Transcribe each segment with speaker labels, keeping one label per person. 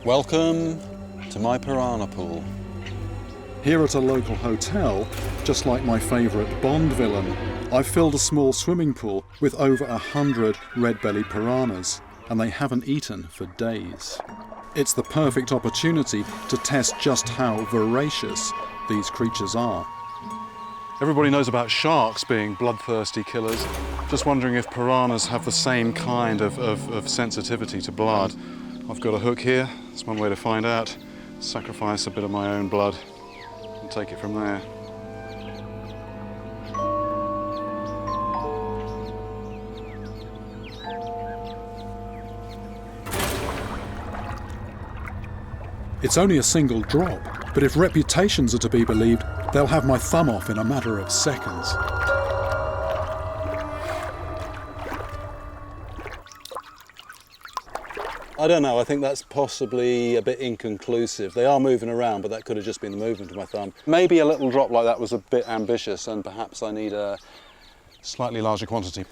Speaker 1: Welcome to my piranha pool.
Speaker 2: Here at a local hotel, just like my favourite Bond villain, I've filled a small swimming pool with over 100 red-bellied piranhas, and they haven't eaten for days. It's the perfect opportunity to test just how voracious these creatures are. Everybody knows about sharks being bloodthirsty killers. Just wondering if piranhas have the same kind of sensitivity to blood. I've got a hook here. It's one way to find out. Sacrifice a bit of my own blood and take it from there. It's only a single drop, but if reputations are to be believed, they'll have my thumb off in a matter of seconds.
Speaker 1: I don't know, I think that's possibly a bit inconclusive. They are moving around, but that could have just been the movement of my thumb. Maybe a little drop like that was a bit ambitious, and perhaps I need a slightly larger quantity.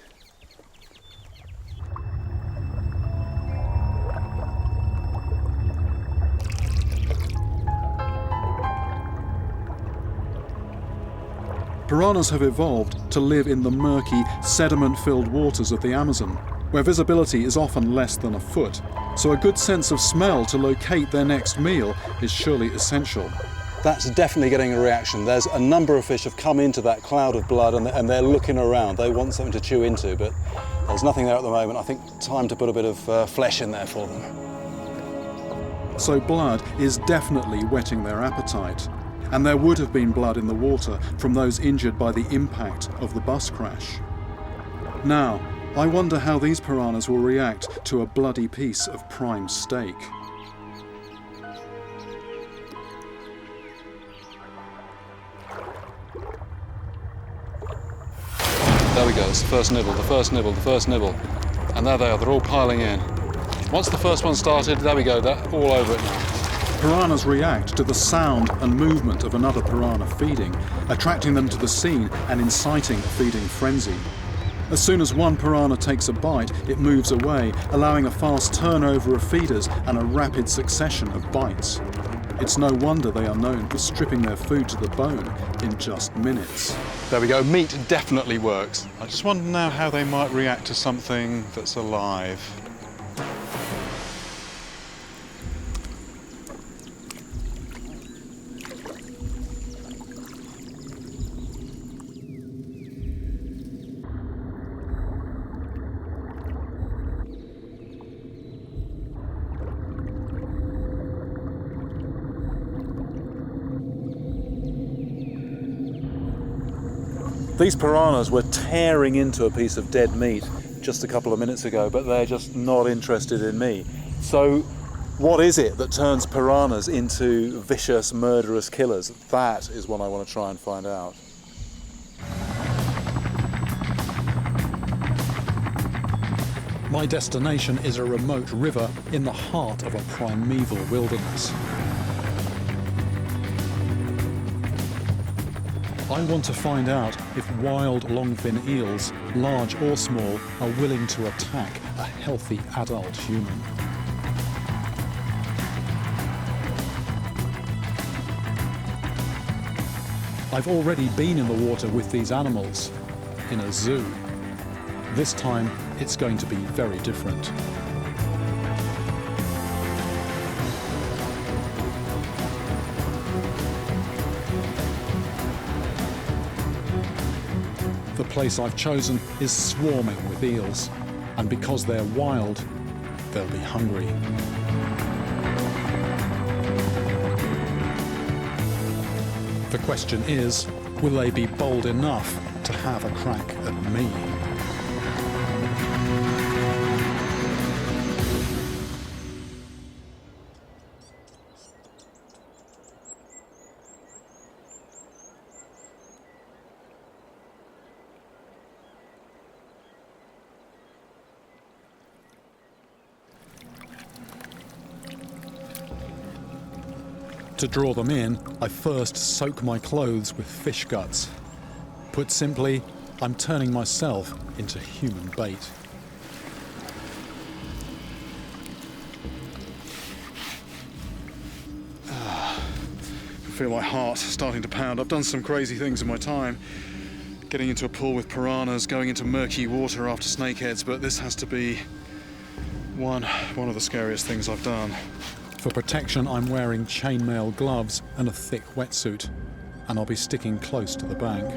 Speaker 2: Piranhas have evolved to live in the murky, sediment-filled waters of the Amazon, where visibility is often less than a foot, so a good sense of smell to locate their next meal is surely essential.
Speaker 1: That's definitely getting a reaction. There's a number of fish have come into that cloud of blood and they're looking around. They want something to chew into, but there's nothing there at the moment. I think time to put a bit of flesh in there for them.
Speaker 2: So blood is definitely whetting their appetite. And there would have been blood in the water from those injured by the impact of the bus crash. Now, I wonder how these piranhas will react to a bloody piece of prime steak.
Speaker 1: There we go, it's the first nibble, the first nibble, the first nibble. And there they are, they're all piling in. Once the first one started, there we go, they're all over it now.
Speaker 2: Piranhas react to the sound and movement of another piranha feeding, attracting them to the scene and inciting a feeding frenzy. As soon as one piranha takes a bite, it moves away, allowing a fast turnover of feeders and a rapid succession of bites. It's no wonder they are known for stripping their food to the bone in just minutes.
Speaker 1: There we go, meat definitely works. I just wonder now how they might react to something that's alive. These piranhas were tearing into a piece of dead meat just a couple of minutes ago, but they're just not interested in me. So what is it that turns piranhas into vicious, murderous killers? That is what I want to try and find out.
Speaker 2: My destination is a remote river in the heart of a primeval wilderness. I want to find out if wild longfin eels, large or small, are willing to attack a healthy adult human. I've already been in the water with these animals, in a zoo. This time, it's going to be very different. The place I've chosen is swarming with eels, and because they're wild, they'll be hungry. The question is, will they be bold enough to have a crack at me? To draw them in, I first soak my clothes with fish guts. Put simply, I'm turning myself into human bait. feel my heart starting to pound. I've done some crazy things in my time, getting into a pool with piranhas, going into murky water after snakeheads, but this has to be one of the scariest things I've done. For protection, I'm wearing chainmail gloves and a thick wetsuit, and I'll be sticking close to the bank.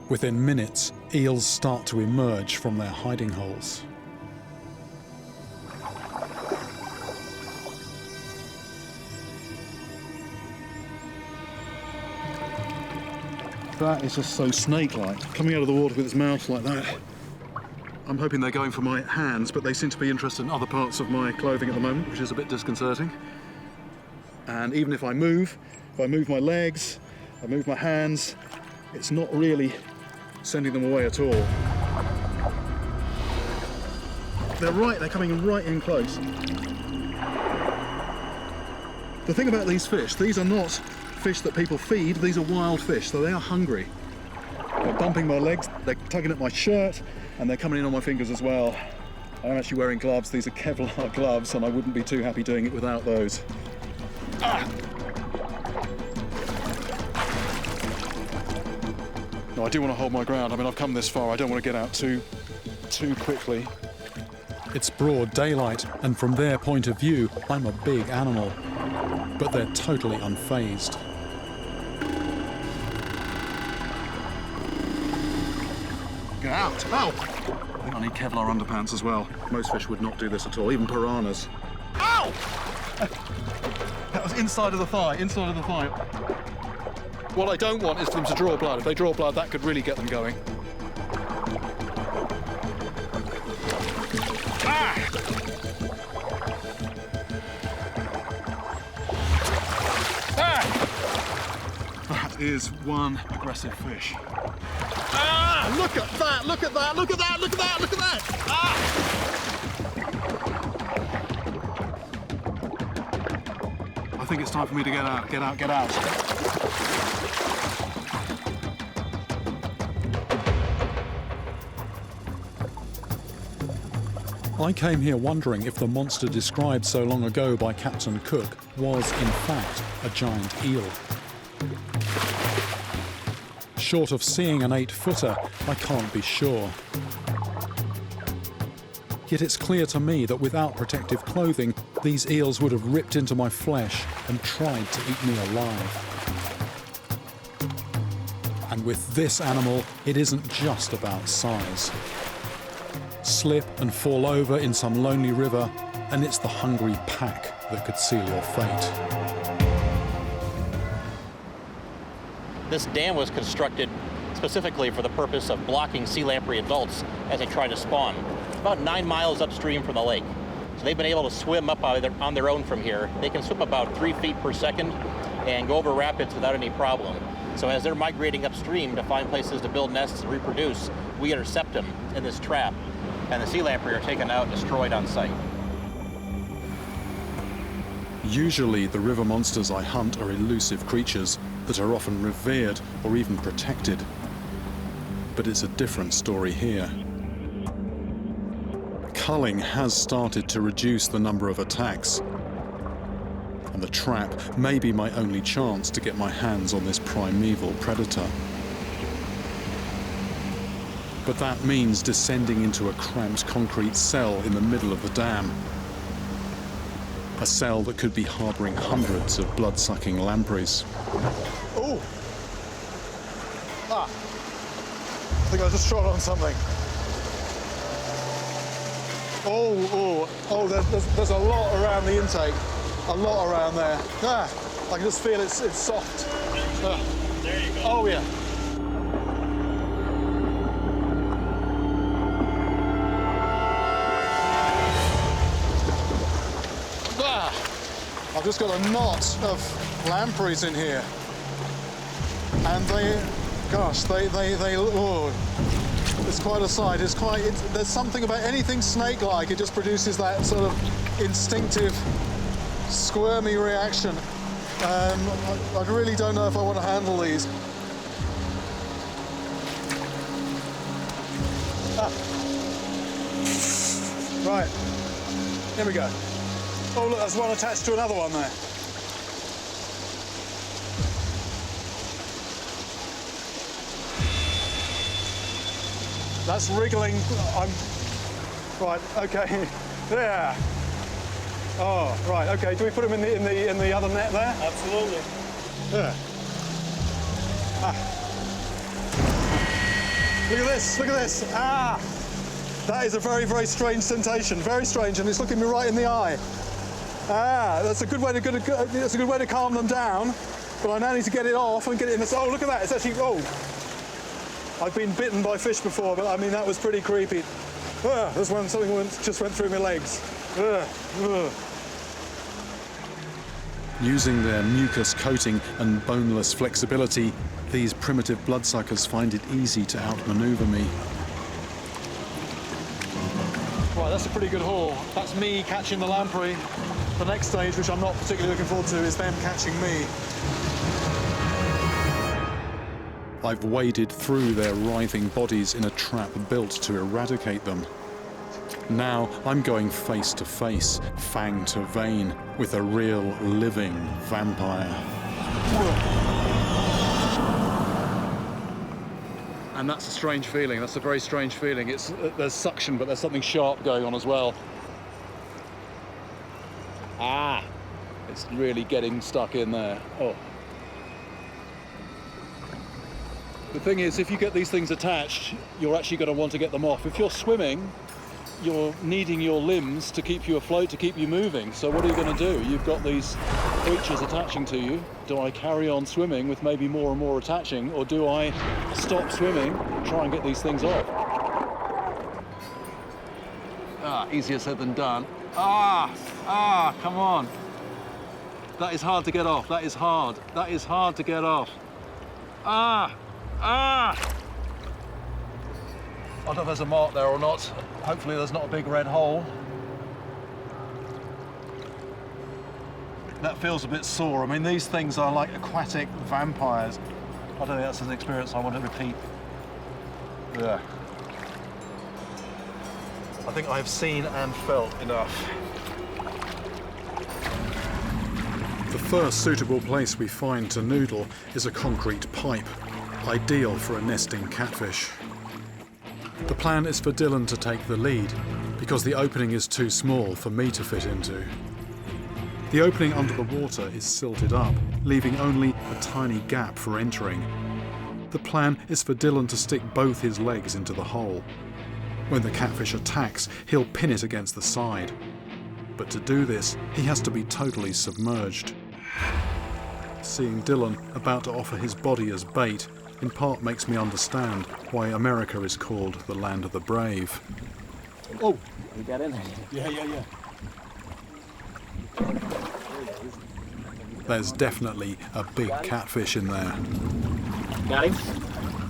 Speaker 2: Within minutes, eels start to emerge from their hiding holes. That is just so snake-like, coming out of the water with its mouth like that. I'm hoping they're going for my hands, but they seem to be interested in other parts of my clothing at the moment, which is a bit disconcerting. And even if I move my legs, I move my hands, it's not really sending them away at all. They're coming right in close. The thing about these fish, these are not fish that people feed, these are wild fish, so they are hungry. They're bumping my legs, they're tugging at my shirt, and they're coming in on my fingers as well. I'm actually wearing gloves, these are Kevlar gloves, and I wouldn't be too happy doing it without those. No, I do want to hold my ground. I mean, I've come this far. I don't want to get out too quickly. It's broad daylight, and from their point of view, I'm a big animal. But they're totally unfazed. Get out! Ow! I think I need Kevlar underpants as well. Most fish would not do this at all, even piranhas. Ow! That was inside of the thigh, inside of the thigh. What I don't want is for them to draw blood. If they draw blood, that could really get them going. Ah! Ah! That is one aggressive fish. Ah! Look at that! Look at that! Look at that! Look at that! Look at that! Ah! I think it's time for me to get out. Get out! Get out! I came here wondering if the monster described so long ago by Captain Cook was, in fact, a giant eel. Short of seeing an 8-footer, I can't be sure. Yet it's clear to me that without protective clothing, these eels would have ripped into my flesh and tried to eat me alive. And with this animal, it isn't just about size. Slip and fall over in some lonely river, and it's the hungry pack that could seal your fate.
Speaker 3: This dam was constructed specifically for the purpose of blocking sea lamprey adults as they try to spawn. It's about 9 miles upstream from the lake. So they've been able to swim up on their own from here. They can swim about 3 feet per second and go over rapids without any problem. So as they're migrating upstream to find places to build nests and reproduce, we intercept them in this trap, and the sea lamprey are taken out and destroyed on sight.
Speaker 2: Usually the river monsters I hunt are elusive creatures that are often revered or even protected. But it's a different story here. Culling has started to reduce the number of attacks, and the trap may be my only chance to get my hands on this primeval predator. But that means descending into a cramped concrete cell in the middle of the dam. A cell that could be harbouring hundreds of blood-sucking lampreys. Oh! Ah! I think I just trod on something. Oh, there's a lot around the intake. A lot around there. Ah! I can just feel it's soft. Ah.
Speaker 3: There you go.
Speaker 2: Oh, yeah. I've just got a knot of lampreys in here, and they, oh, It's quite a sight. There's something about anything snake-like. It just produces that sort of instinctive, squirmy reaction. I really don't know if I want to handle these. Right, here we go. Oh look, there's one attached to another one there. That's wriggling. Right. Okay. There. Oh, right. Okay. Do we put them in the other net there?
Speaker 4: Absolutely.
Speaker 2: Yeah. Look at this. Look at this. Ah. That is a very, very strange sensation. Very strange, and it's looking me right in the eye. Ah. That's a good way to calm them down. But I now need to get it off and get it in the. Oh, look at that. It's actually. Oh. I've been bitten by fish before, but I mean, that was pretty creepy. There's one, something just went through my legs. Using their mucus coating and boneless flexibility, these primitive bloodsuckers find it easy to outmaneuver me. Right, that's a pretty good haul. That's me catching the lamprey. The next stage, which I'm not particularly looking forward to, is them catching me. I've waded through their writhing bodies in a trap built to eradicate them. Now I'm going face to face, fang to vein, with a real living vampire. And that's a strange feeling. That's a very strange feeling. There's suction, but there's something sharp going on as well. Ah! It's really getting stuck in there. Oh. The thing is, if you get these things attached, you're actually going to want to get them off. If you're swimming, you're needing your limbs to keep you afloat, to keep you moving. So what are you going to do? You've got these creatures attaching to you. Do I carry on swimming with maybe more and more attaching, or do I stop swimming, try and get these things off? Ah, easier said than done. Come on. That is hard to get off. That is hard. That is hard to get off. I don't know if there's a mark there or not. Hopefully there's not a big red hole. That feels a bit sore. I mean, these things are like aquatic vampires. I don't think that's an experience I want to repeat. Yeah. I think I've seen and felt enough. The first suitable place we find to noodle is a concrete pipe, ideal for a nesting catfish. The plan is for Dylan to take the lead, because the opening is too small for me to fit into. The opening under the water is silted up, leaving only a tiny gap for entering. The plan is for Dylan to stick both his legs into the hole. When the catfish attacks, he'll pin it against the side. But to do this, he has to be totally submerged. Seeing Dylan about to offer his body as bait in part makes me understand why America is called the land of the brave. Oh!
Speaker 4: You got in there?
Speaker 2: Yeah. There's definitely a big catfish in there.
Speaker 4: Got him?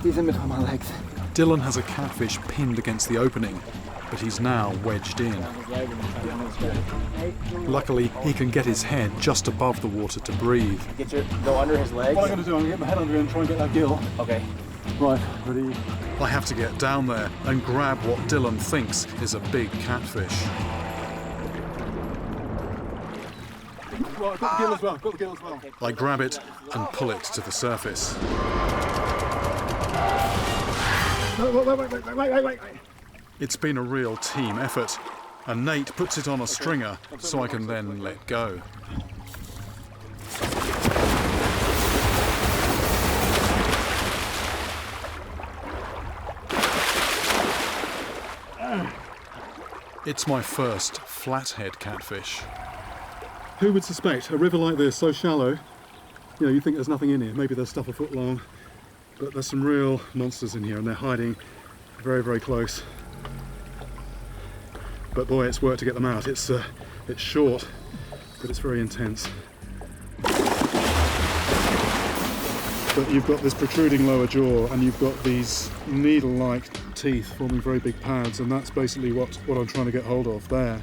Speaker 4: He's in between my legs.
Speaker 2: Dylan has a catfish pinned against the opening, but he's now wedged in. Luckily, he can get his head just above the water to breathe.
Speaker 4: Go under his legs.
Speaker 2: What I'm going to do, I'm going to get my head under him and try and get that gill.
Speaker 4: Okay.
Speaker 2: Right, ready? I have to get down there and grab what Dylan thinks is a big catfish. Right, got the gill as well. I grab it and pull it to the surface. Wait. It's been a real team effort, and Nate puts it on a stringer so I can then let go. It's my first flathead catfish. Who would suspect a river like this, so shallow, you think there's nothing in here. Maybe there's stuff a foot long, but there's some real monsters in here and they're hiding very, very close. But boy, it's work to get them out. It's short, but it's very intense. But you've got this protruding lower jaw and you've got these needle-like teeth forming very big pads, and that's basically what I'm trying to get hold of there.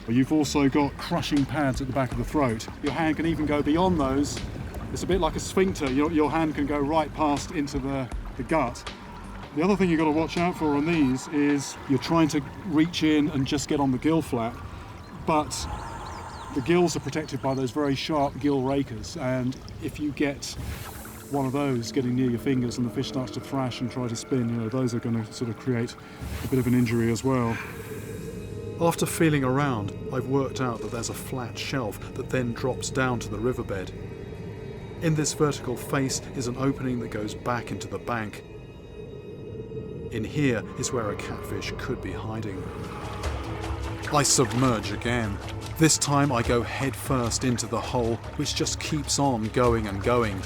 Speaker 2: You've also got crushing pads at the back of the throat. Your hand can even go beyond those. It's a bit like a sphincter. Your hand can go right past into the gut. The other thing you've got to watch out for on these is you're trying to reach in and just get on the gill flap, but the gills are protected by those very sharp gill rakers, and if you get one of those getting near your fingers and the fish starts to thrash and try to spin, those are going to sort of create a bit of an injury as well. After feeling around, I've worked out that there's a flat shelf that then drops down to the riverbed. In this vertical face is an opening that goes back into the bank. In here is where a catfish could be hiding. I submerge again. This time I go head first into the hole, which just keeps on going and going.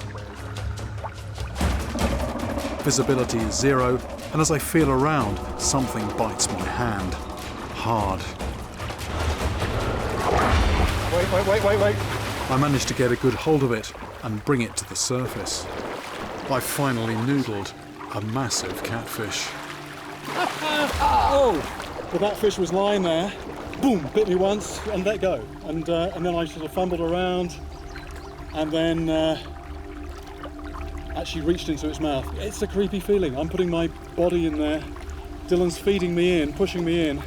Speaker 2: Visibility is 0, and as I feel around, something bites my hand. Hard. Wait. I manage to get a good hold of it and bring it to the surface. I finally noodled a massive catfish. Oh! Well, that fish was lying there, boom, bit me once and let go. And then I sort of fumbled around and then actually reached into its mouth. It's a creepy feeling. I'm putting my body in there. Dylan's feeding me in, pushing me in,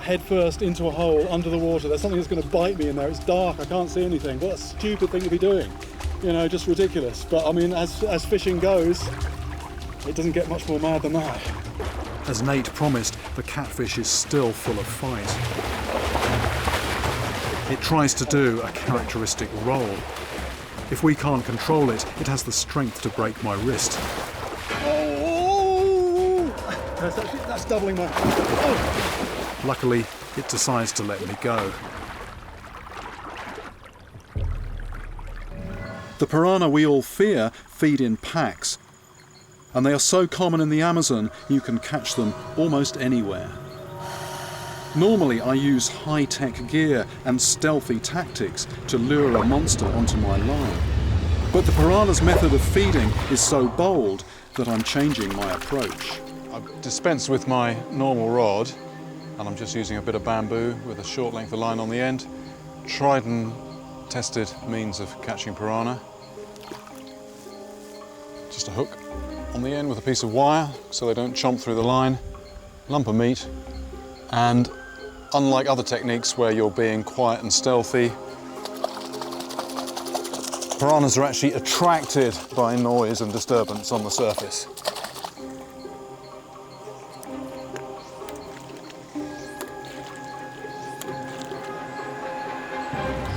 Speaker 2: head first into a hole under the water. There's something that's going to bite me in there. It's dark, I can't see anything. What a stupid thing to be doing. Just ridiculous. But I mean, as fishing goes, it doesn't get much more mad than that. As Nate promised, the catfish is still full of fight. It tries to do a characteristic roll. If we can't control it, it has the strength to break my wrist. Oh! That's doubling my... Oh. Luckily, it decides to let me go. The piranha we all fear feed in packs, and they are so common in the Amazon you can catch them almost anywhere. Normally I use high-tech gear and stealthy tactics to lure a monster onto my line, but the piranha's method of feeding is so bold that I'm changing my approach. I've dispensed with my normal rod, and I'm just using a bit of bamboo with a short length of line on the end. Tried and tested means of catching piranha. Just a hook on the end with a piece of wire so they don't chomp through the line, lump of meat, and unlike other techniques where you're being quiet and stealthy, piranhas are actually attracted by noise and disturbance on the surface.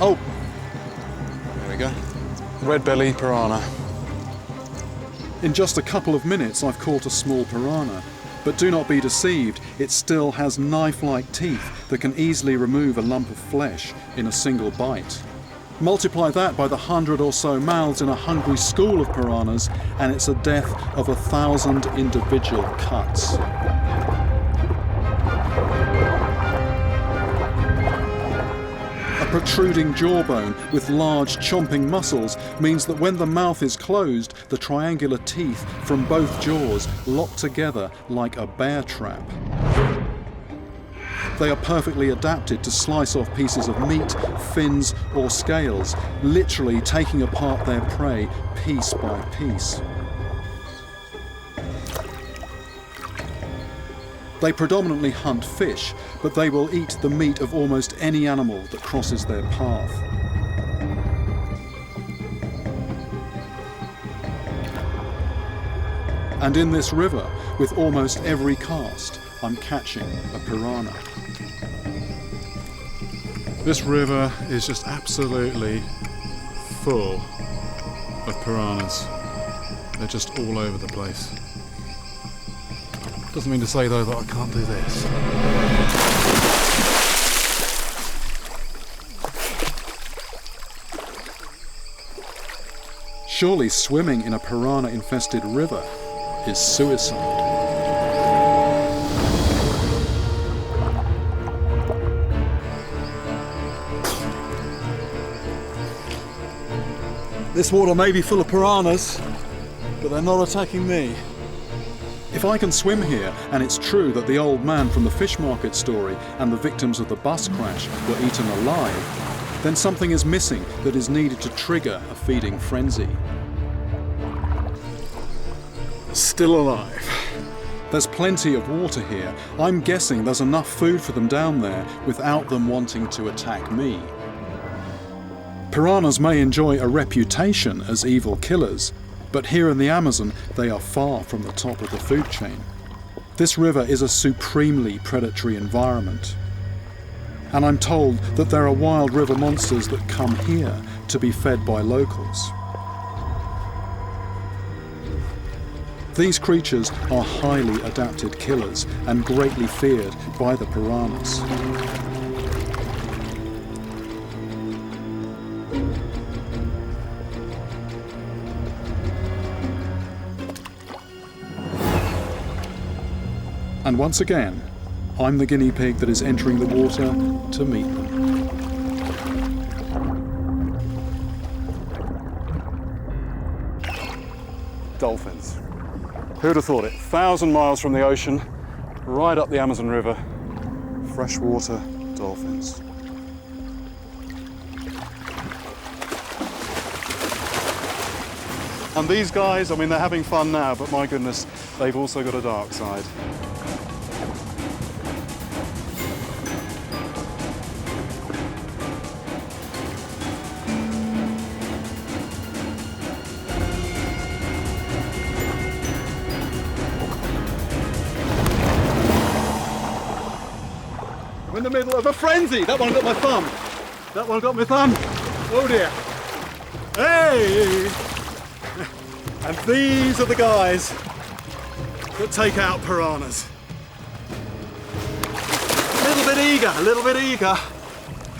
Speaker 2: Oh, there we go. Red belly piranha. In just a couple of minutes I've caught a small piranha, but do not be deceived, it still has knife-like teeth that can easily remove a lump of flesh in a single bite. Multiply that by the 100 or so mouths in a hungry school of piranhas and it's a death of 1,000 individual cuts. Protruding jawbone with large chomping muscles means that when the mouth is closed, the triangular teeth from both jaws lock together like a bear trap. They are perfectly adapted to slice off pieces of meat, fins or scales, literally taking apart their prey piece by piece. They predominantly hunt fish, but they will eat the meat of almost any animal that crosses their path. And in this river, with almost every cast, I'm catching a piranha. This river is just absolutely full of piranhas. They're just all over the place. Doesn't mean to say though that I can't do this. Surely swimming in a piranha-infested river is suicide. This water may be full of piranhas, but they're not attacking me. If I can swim here, and it's true that the old man from the fish market story and the victims of the bus crash were eaten alive, then something is missing that is needed to trigger a feeding frenzy. Still alive. There's plenty of water here. I'm guessing there's enough food for them down there without them wanting to attack me. Piranhas may enjoy a reputation as evil killers, but here in the Amazon, they are far from the top of the food chain. This river is a supremely predatory environment. And I'm told that there are wild river monsters that come here to be fed by locals. These creatures are highly adapted killers and greatly feared by the piranhas. And once again, I'm the guinea pig that is entering the water to meet them. Dolphins. Who'd have thought it? 1,000 miles from the ocean, right up the Amazon River, freshwater dolphins. And these guys, I mean, they're having fun now, but my goodness, they've also got a dark side. I'm in the middle of a frenzy. That one got my thumb. That one got my thumb. Oh dear. Hey! And these are the guys that take out piranhas. A little bit eager.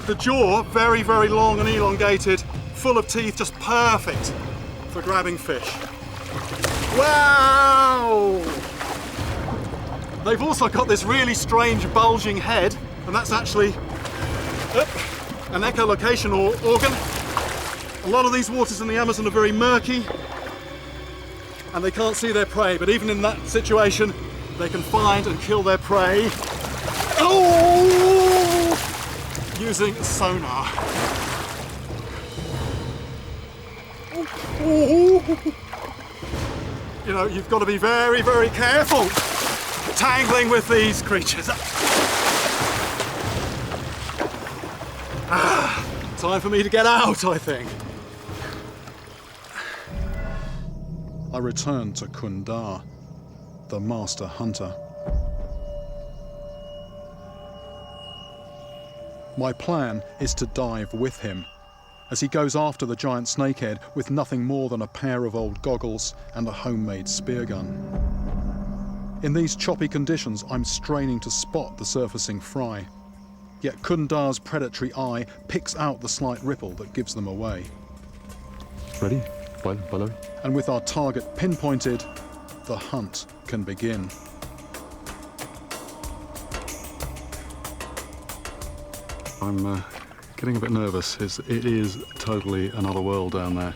Speaker 2: The jaw, very, very long and elongated, full of teeth, just perfect for grabbing fish. Wow! They've also got this really strange bulging head, and that's actually an echolocation organ. A lot of these waters in the Amazon are very murky, and they can't see their prey, but even in that situation, they can find and kill their prey using sonar. You know, you've got to be very, very careful tangling with these creatures. Time for me to get out, I think. I return to Kundar, the master hunter. My plan is to dive with him as he goes after the giant snakehead with nothing more than a pair of old goggles and a homemade spear gun. In these choppy conditions, I'm straining to spot the surfacing fry, yet Kundar's predatory eye picks out the slight ripple that gives them away.
Speaker 5: Ready? Follow.
Speaker 2: And with our target pinpointed, the hunt can begin. I'm getting a bit nervous. It is totally another world down there.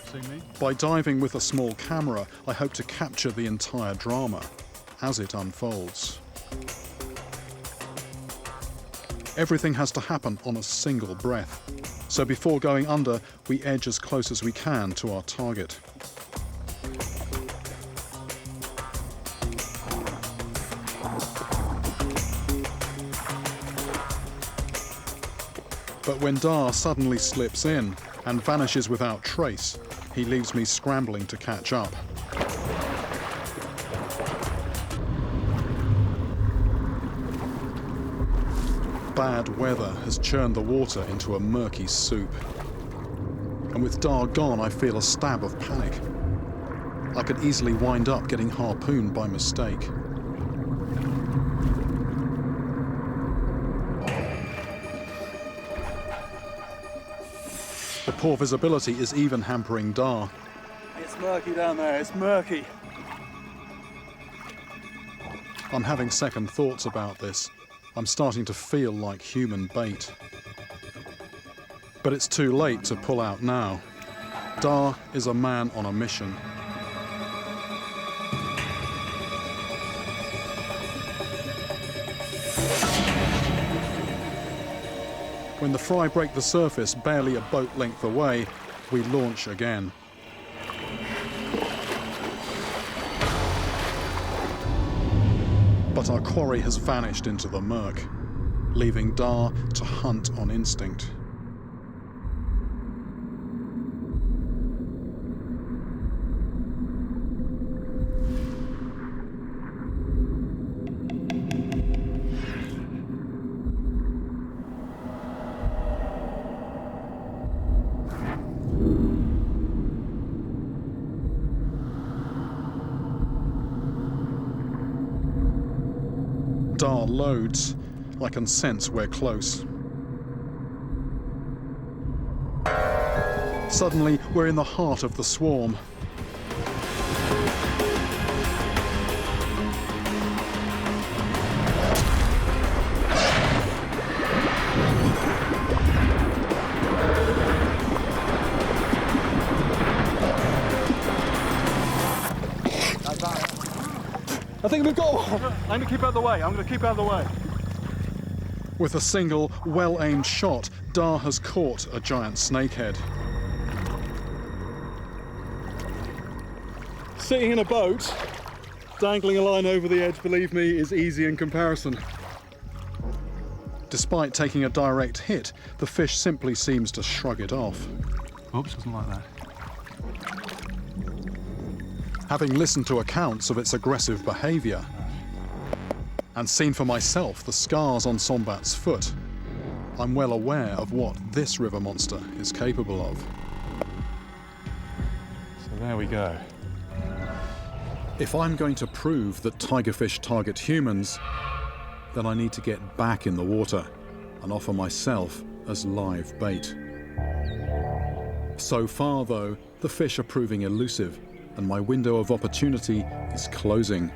Speaker 2: See me? By diving with a small camera, I hope to capture the entire drama as it unfolds. Everything has to happen on a single breath. So before going under, we edge as close as we can to our target. But when Dar suddenly slips in and vanishes without trace, he leaves me scrambling to catch up. Bad weather has churned the water into a murky soup. And with Dar gone, I feel a stab of panic. I could easily wind up getting harpooned by mistake. The poor visibility is even hampering Dar. It's murky down there, it's murky. I'm having second thoughts about this. I'm starting to feel like human bait. But it's too late to pull out now. Dar is a man on a mission. When the fry break the surface barely a boat length away, we launch again. But our quarry has vanished into the murk, leaving Dar to hunt on instinct. Dar loads. I can sense we're close. Suddenly, we're in the heart of the swarm.
Speaker 4: I think we've got one. I'm gonna keep out of the way. I'm gonna keep out of the way.
Speaker 2: With a single, well-aimed shot, Dar has caught a giant snakehead. Sitting in a boat, dangling a line over the edge, believe me, is easy in comparison. Despite taking a direct hit, the fish simply seems to shrug it off.
Speaker 4: Oops, doesn't like that.
Speaker 2: Having listened to accounts of its aggressive behaviour and seen for myself the scars on Sombat's foot, I'm well aware of what this river monster is capable of.
Speaker 4: So there we go.
Speaker 2: If I'm going to prove that tigerfish target humans, then I need to get back in the water and offer myself as live bait. So far, though, the fish are proving elusive, and my window of opportunity is closing.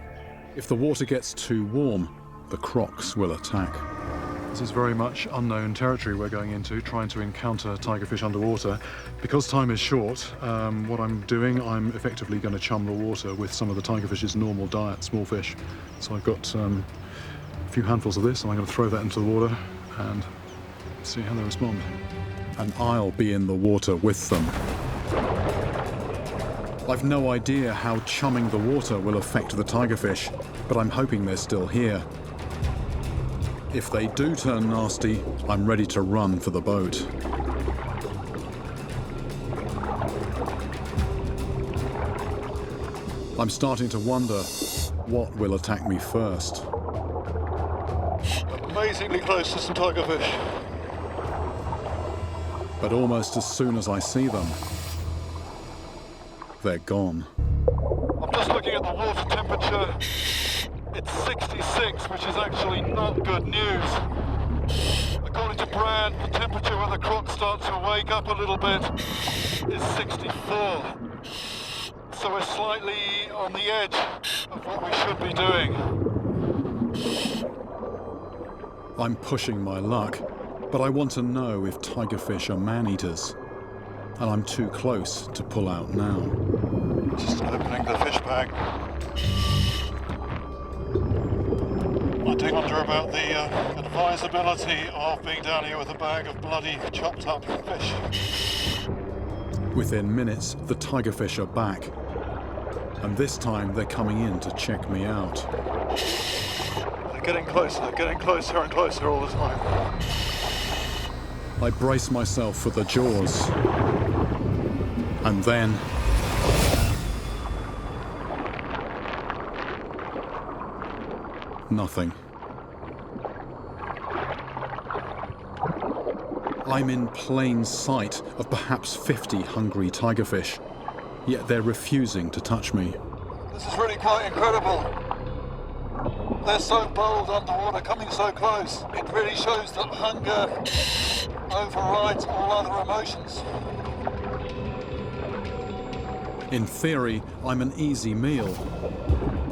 Speaker 2: If the water gets too warm, the crocs will attack.
Speaker 5: This is very much unknown territory we're going into, trying to encounter tigerfish underwater. Because time is short, what I'm doing, I'm effectively going to chum the water with some of the tigerfish's normal diet, small fish. So I've got a few handfuls of this, and I'm going to throw that into the water and see how they respond.
Speaker 2: And I'll be in the water with them. I've no idea how chumming the water will affect the tigerfish, but I'm hoping they're still here. If they do turn nasty, I'm ready to run for the boat. I'm starting to wonder what will attack me first.
Speaker 5: Amazingly close to some tigerfish.
Speaker 2: But almost as soon as I see them, they're gone.
Speaker 5: I'm just looking at the water temperature. It's 66, which is actually not good news. According to Brand, the temperature when the croc starts to wake up a little bit is 64. So we're slightly on the edge of what we should be doing.
Speaker 2: I'm pushing my luck, but I want to know if tigerfish are man-eaters. And I'm too close to pull out now.
Speaker 5: Just opening the fish bag. I do wonder about the advisability of being down here with a bag of bloody chopped up fish.
Speaker 2: Within minutes, the tigerfish are back. And this time they're coming in to check me out.
Speaker 5: They're getting closer and closer all the time.
Speaker 2: I brace myself for the jaws. And then... nothing. I'm in plain sight of perhaps 50 hungry tigerfish, yet they're refusing to touch me.
Speaker 5: This is really quite incredible. They're so bold underwater, coming so close. It really shows that hunger overrides all other emotions.
Speaker 2: In theory, I'm an easy meal,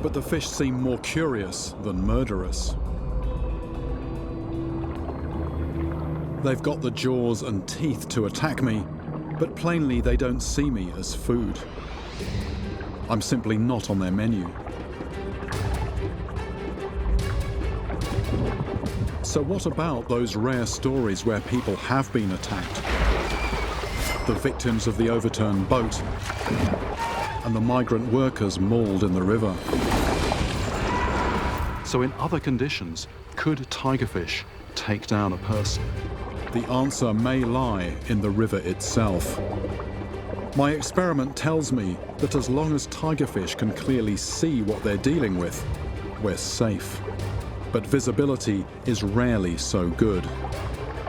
Speaker 2: but the fish seem more curious than murderous. They've got the jaws and teeth to attack me, but plainly they don't see me as food. I'm simply not on their menu. So what about those rare stories where people have been attacked? The victims of the overturned boat and the migrant workers mauled in the river. So in other conditions, could tigerfish take down a person? The answer may lie in the river itself. My experiment tells me that as long as tigerfish can clearly see what they're dealing with, we're safe. But visibility is rarely so good.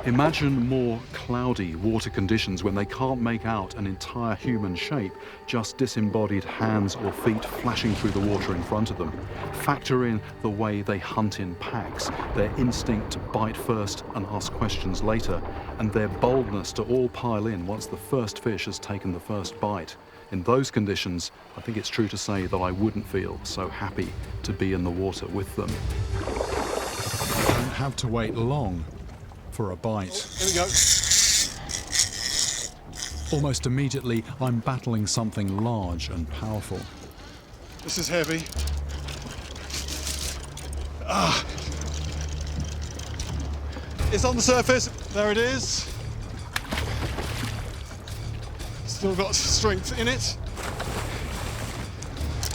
Speaker 2: Imagine more cloudy water conditions when they can't make out an entire human shape, just disembodied hands or feet flashing through the water in front of them. Factor in the way they hunt in packs, their instinct to bite first and ask questions later, and their boldness to all pile in once the first fish has taken the first bite. In those conditions, I think it's true to say that I wouldn't feel so happy to be in the water with them. I don't have to wait long for a bite.
Speaker 5: Here we go.
Speaker 2: Almost immediately, I'm battling something large and powerful.
Speaker 5: This is heavy. It's on the surface. There it is. Still got strength in it.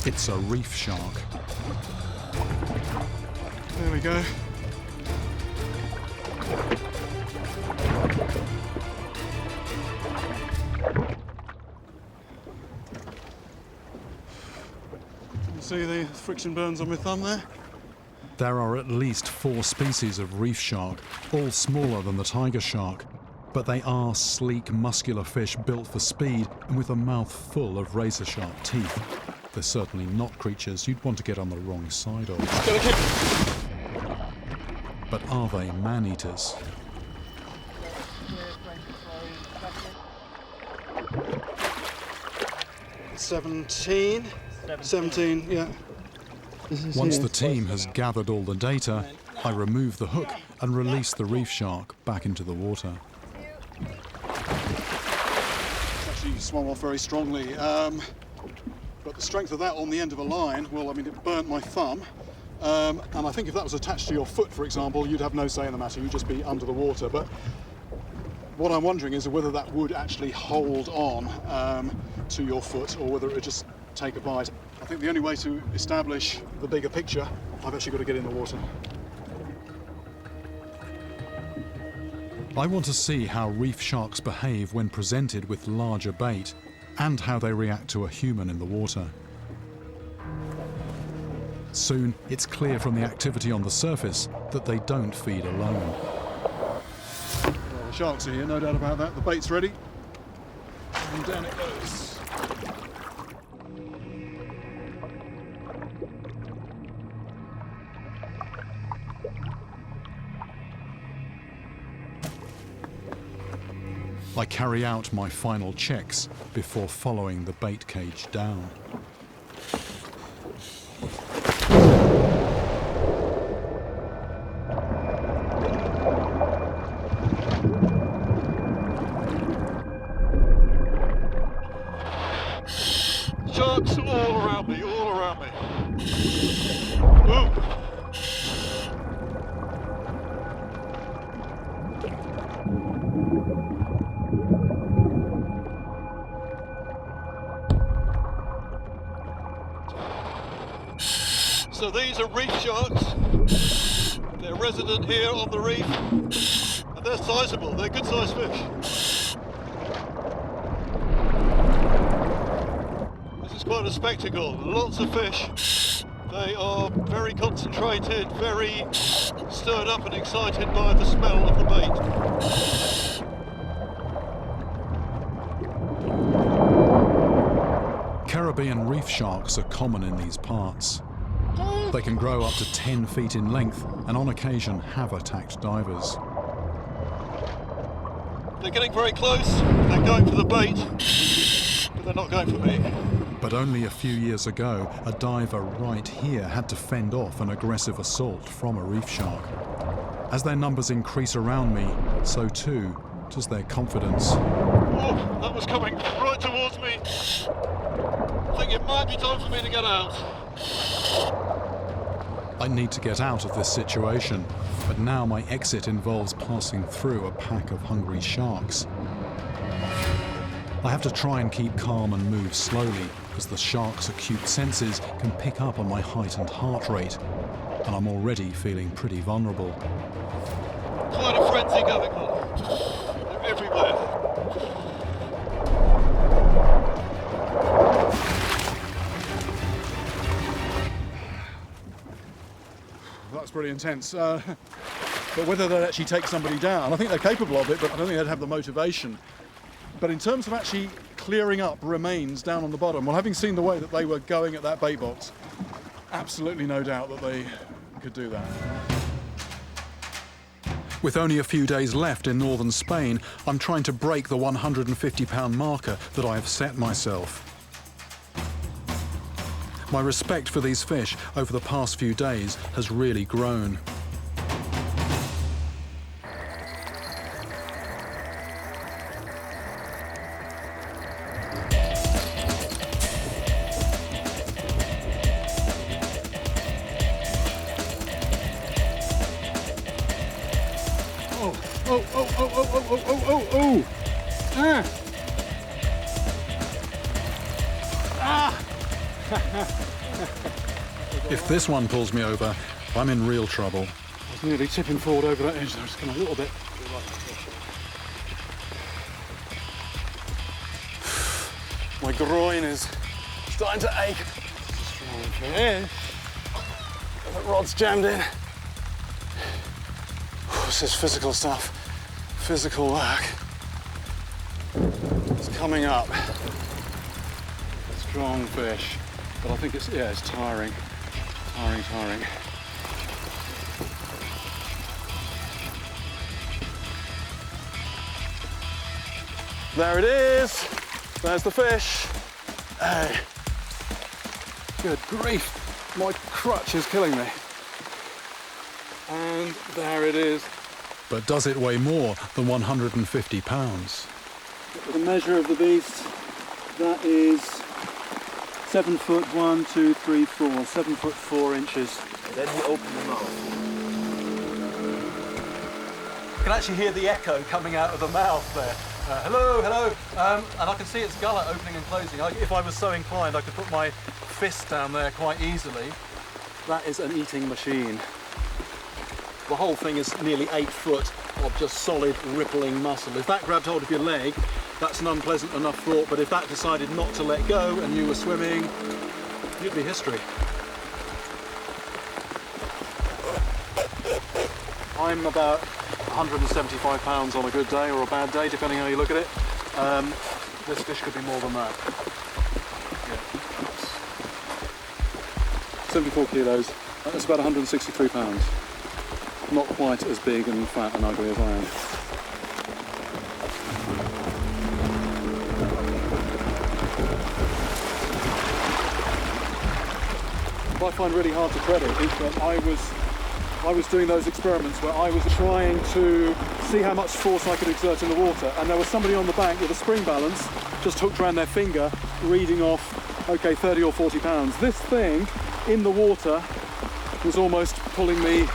Speaker 2: It's a reef shark.
Speaker 5: There we go. See the friction burns on my thumb there?
Speaker 2: There are at least 4 species of reef shark, all smaller than the tiger shark, but they are sleek, muscular fish built for speed and with a mouth full of razor-sharp teeth. They're certainly not creatures you'd want to get on the wrong side of. But are they man-eaters?
Speaker 5: Seventeen, yeah.
Speaker 2: Once the team has gathered all the data, I remove the hook and release the reef shark back into the water.
Speaker 5: It's actually swum off very strongly. But the strength of that on the end of a line, well, I mean, it burnt my thumb. And I think if that was attached to your foot, for example, you'd have no say in the matter. You'd just be under the water. But what I'm wondering is whether that would actually hold on to your foot or whether it would just take a bite. I think the only way to establish the bigger picture, I've actually got to get in the water.
Speaker 2: I want to see how reef sharks behave when presented with larger bait and how they react to a human in the water. Soon, it's clear from the activity on the surface that they don't feed alone.
Speaker 5: Well, the sharks are here, no doubt about that. The bait's ready. And down it goes.
Speaker 2: I carry out my final checks before following the bait cage down.
Speaker 5: Sharks all around me, all around me. Ooh. So these are reef sharks. They're resident here on the reef, and they're sizable. They're good sized fish. This is quite a spectacle. Lots of fish. They are very concentrated, very stirred up and excited by the smell of the bait.
Speaker 2: Caribbean reef sharks are common in these parts. They can grow up to 10 feet in length and on occasion have attacked divers.
Speaker 5: They're getting very close. They're going for the bait, but they're not going for me.
Speaker 2: But only a few years ago, a diver right here had to fend off an aggressive assault from a reef shark. As their numbers increase around me, so too does their confidence.
Speaker 5: Oh, that was coming right towards me. I think it might be time for me to get out.
Speaker 2: I need to get out of this situation, but now my exit involves passing through a pack of hungry sharks. I have to try and keep calm and move slowly, as the shark's acute senses can pick up on my heightened heart rate, and I'm already feeling pretty vulnerable.
Speaker 5: Quite a frenzy going on. They're everywhere.
Speaker 2: That's pretty intense. But whether they'd actually take somebody down, I think they're capable of it, but I don't think they'd have the motivation. But in terms of actually clearing up remains down on the bottom, well, having seen the way that they were going at that bait box, absolutely no doubt that they could do that. With only a few days left in northern Spain, I'm trying to break the 150-pound marker that I have set myself. My respect for these fish over the past few days has really grown. Oh! If this one pulls me over, I'm in real trouble.
Speaker 5: I was nearly tipping forward over that edge. I was going a little bit.
Speaker 2: My groin is starting to ache.
Speaker 5: Strong fish.
Speaker 2: The rod's jammed in. This is physical stuff. Physical work. It's coming up. Strong fish. But I think it's tiring. Tiring. There it is. There's the fish. Hey. Good grief. My crutch is killing me. And there it is. But does it weigh more than 150 pounds?
Speaker 6: The measure of the beast, that is 7 foot 1, 2, 3, 4, 7 foot 4 inches.
Speaker 4: Then you open the mouth.
Speaker 1: You can actually hear the echo coming out of the mouth there. Hello. And I can see its gullet opening and closing. If I was so inclined, I could put my fist down there quite easily. That is an eating machine. The whole thing is nearly 8 foot of just solid rippling muscle. If that grabbed hold of your leg, that's an unpleasant enough thought, but if that decided not to let go and you were swimming, you'd be history. I'm about 175 pounds on a good day or a bad day, depending how you look at it. This fish could be more than that. Yeah. 74 kilos, that's about 163 pounds. Not quite as big and fat and ugly as I am. What I find really hard to credit is that I was doing those experiments where I was trying to see how much force I could exert in the water, and there was somebody on the bank with a spring balance just hooked around their finger reading off, okay, 30 or 40 pounds. This thing in the water was almost pulling me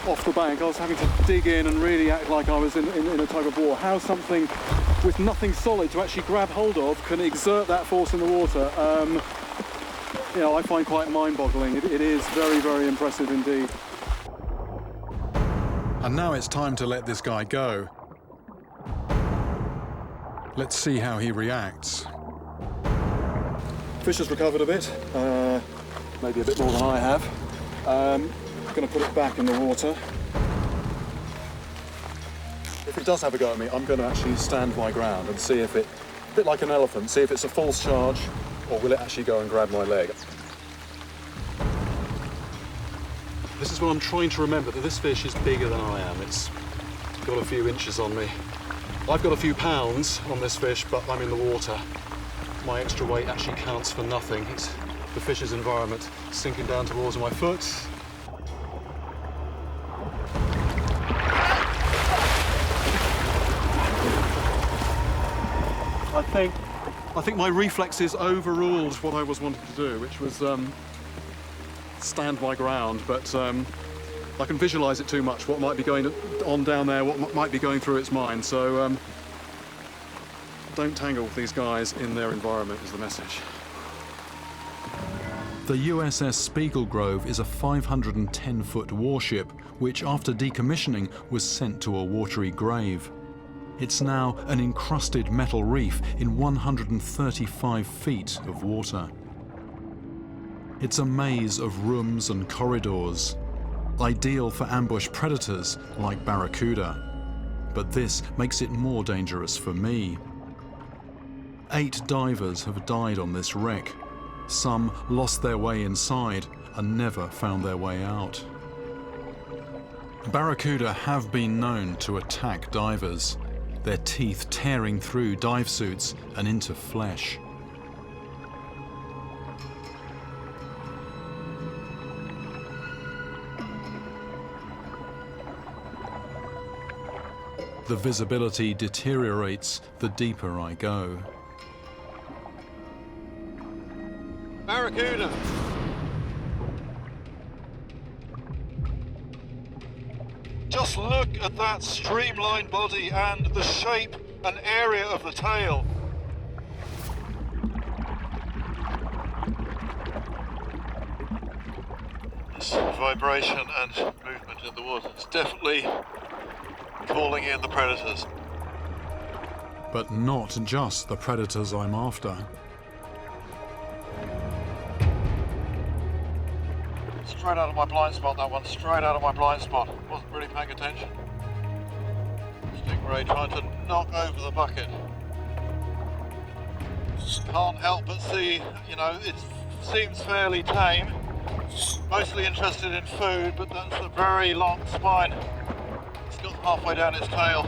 Speaker 1: off the bank. I was having to dig in and really act like I was in a tug of war. How something with nothing solid to actually grab hold of can exert that force in the water, I find quite mind-boggling. It is very, very impressive indeed.
Speaker 2: And now it's time to let this guy go. Let's see how he reacts.
Speaker 5: Fish has recovered a bit, maybe a bit more than I have. I'm going to put it back in the water. If it does have a go at me, I'm going to actually stand my ground and see if it, a bit like an elephant, see if it's a false charge or will it actually go and grab my leg. This is what I'm trying to remember, that this fish is bigger than I am. It's got a few inches on me. I've got a few pounds on this fish, but I'm in the water. My extra weight actually counts for nothing. It's the fish's environment sinking down towards my foot. I think my reflexes overruled what I was wanting to do, which was
Speaker 2: stand my ground, but I can visualise it too much, what might be going on down there, what might be going through its mind. So don't tangle with these guys in their environment is the message.
Speaker 7: The USS Spiegelgrove is a 510-foot warship, which after decommissioning was sent to a watery grave. It's now an encrusted metal reef in 135 feet of water. It's a maze of rooms and corridors, ideal for ambush predators like barracuda. But this makes it more dangerous for me. 8 divers have died on this wreck. Some lost their way inside and never found their way out. Barracuda have been known to attack divers, their teeth tearing through dive suits and into flesh. The visibility deteriorates the deeper I go.
Speaker 5: Barracuda. Just look at that streamlined body and the shape and area of the tail. This vibration and movement in the water is definitely calling in the predators.
Speaker 7: But not just the predators I'm after.
Speaker 5: Straight out of my blind spot, that one. Straight out of my blind spot. Wasn't really paying attention. Stingray trying to knock over the bucket. Can't help but see, you know, it seems fairly tame. Mostly interested in food, but that's a very long spine. It's got halfway down its tail.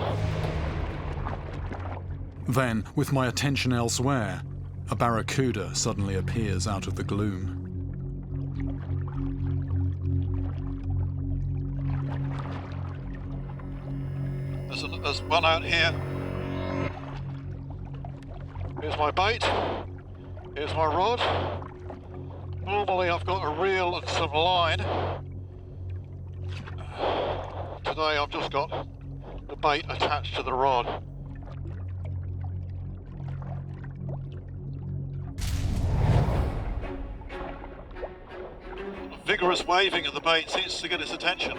Speaker 7: Then, with my attention elsewhere, a barracuda suddenly appears out of the gloom.
Speaker 5: There's one out here. Here's my bait. Here's my rod. Normally I've got a reel and some line. Today I've just got the bait attached to the rod. A vigorous waving of the bait seems to get its attention.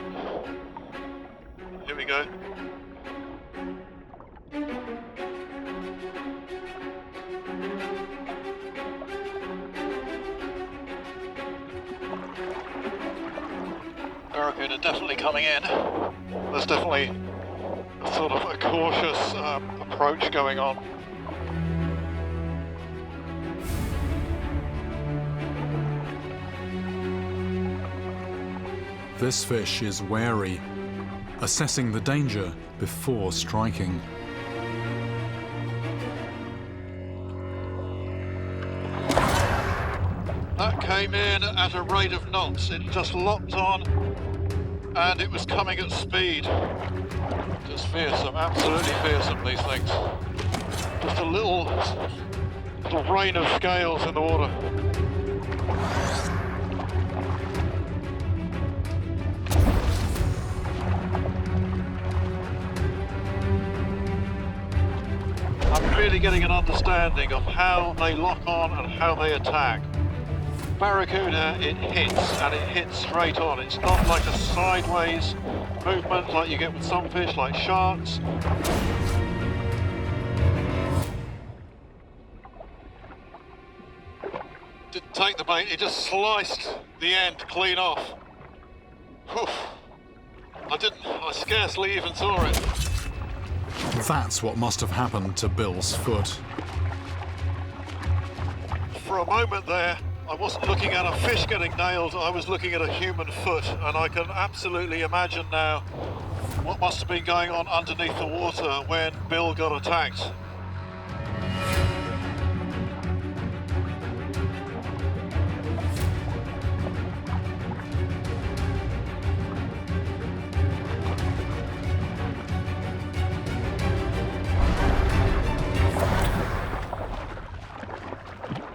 Speaker 5: Here we go. Barracuda definitely coming in. There's definitely a sort of a cautious approach going on.
Speaker 7: This fish is wary, assessing the danger before striking.
Speaker 5: That came in at a rate of knots. It just locked on and it was coming at speed. Just fearsome, absolutely fearsome, these things. Just a little rain of scales in the water. I'm really getting an understanding of how they lock on and how they attack. Barracuda, it hits, and it hits straight on. It's not like a sideways movement like you get with some fish, like sharks. Didn't take the bait, it just sliced the end clean off. Whew. I scarcely even saw it.
Speaker 7: That's what must have happened to Bill's foot.
Speaker 5: For a moment there, I wasn't looking at a fish getting nailed, I was looking at a human foot, and I can absolutely imagine now what must have been going on underneath the water when Bill got attacked.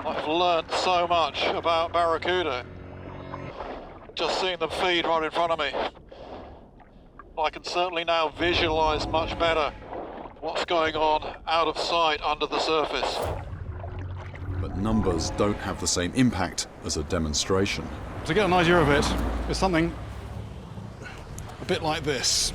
Speaker 5: I've learned so much about barracuda. just seeing them feed right in front of me. I can certainly now visualize much better what's going on out of sight under the surface.
Speaker 2: But numbers don't have the same impact as a demonstration.
Speaker 5: To get an idea of it, it's something a bit like this.